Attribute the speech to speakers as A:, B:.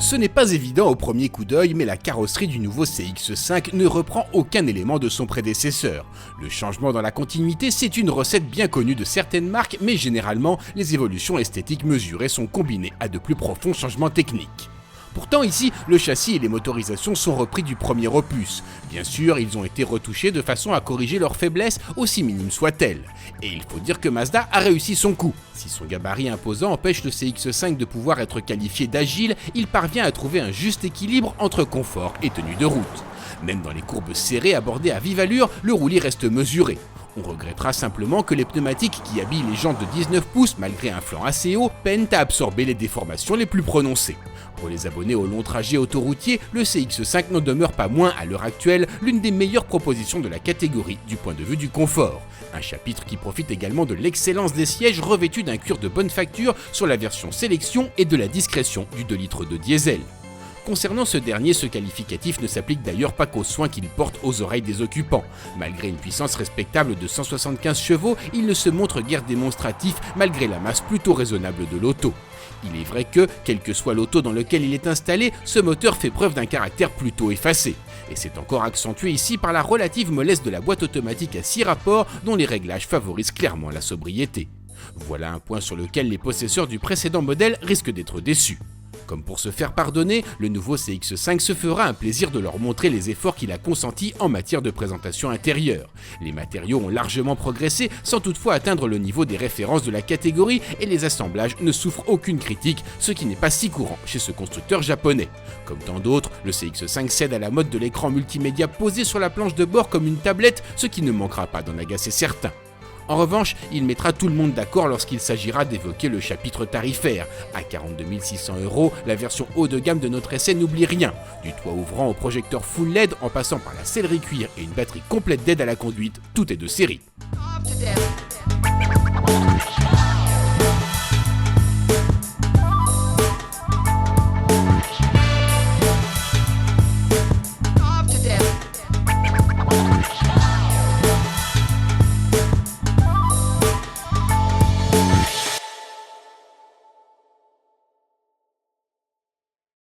A: Ce n'est pas évident au premier coup d'œil, mais la carrosserie du nouveau CX-5 ne reprend aucun élément de son prédécesseur. Le changement dans la continuité, c'est une recette bien connue de certaines marques, mais généralement, les évolutions esthétiques mesurées sont combinées à de plus profonds changements techniques. Pourtant ici, le châssis et les motorisations sont repris du premier opus. Bien sûr, ils ont été retouchés de façon à corriger leurs faiblesses, aussi minimes soient-elles. Et il faut dire que Mazda a réussi son coup. Si son gabarit imposant empêche le CX-5 de pouvoir être qualifié d'agile, il parvient à trouver un juste équilibre entre confort et tenue de route. Même dans les courbes serrées abordées à vive allure, le roulis reste mesuré. On regrettera simplement que les pneumatiques qui habillent les jantes de 19 pouces, malgré un flanc assez haut, peinent à absorber les déformations les plus prononcées. Pour les abonnés au long trajet autoroutier, le CX-5 n'en demeure pas moins, à l'heure actuelle, l'une des meilleures propositions de la catégorie du point de vue du confort. Un chapitre qui profite également de l'excellence des sièges revêtus d'un cuir de bonne facture sur la version sélection et de la discrétion du 2 litres de diesel. Concernant ce dernier, ce qualificatif ne s'applique d'ailleurs pas qu'aux soins qu'il porte aux oreilles des occupants. Malgré une puissance respectable de 175 chevaux, il ne se montre guère démonstratif malgré la masse plutôt raisonnable de l'auto. Il est vrai que, quel que soit l'auto dans lequel il est installé, ce moteur fait preuve d'un caractère plutôt effacé. Et c'est encore accentué ici par la relative mollesse de la boîte automatique à 6 rapports dont les réglages favorisent clairement la sobriété. Voilà un point sur lequel les possesseurs du précédent modèle risquent d'être déçus. Comme pour se faire pardonner, le nouveau CX-5 se fera un plaisir de leur montrer les efforts qu'il a consentis en matière de présentation intérieure. Les matériaux ont largement progressé sans toutefois atteindre le niveau des références de la catégorie et les assemblages ne souffrent aucune critique, ce qui n'est pas si courant chez ce constructeur japonais. Comme tant d'autres, le CX-5 cède à la mode de l'écran multimédia posé sur la planche de bord comme une tablette, ce qui ne manquera pas d'en agacer certains. En revanche, il mettra tout le monde d'accord lorsqu'il s'agira d'évoquer le chapitre tarifaire. À 42 600 €, la version haut de gamme de notre essai n'oublie rien. Du toit ouvrant au projecteur full LED en passant par la sellerie cuir et une batterie complète d'aide à la conduite, tout est de série.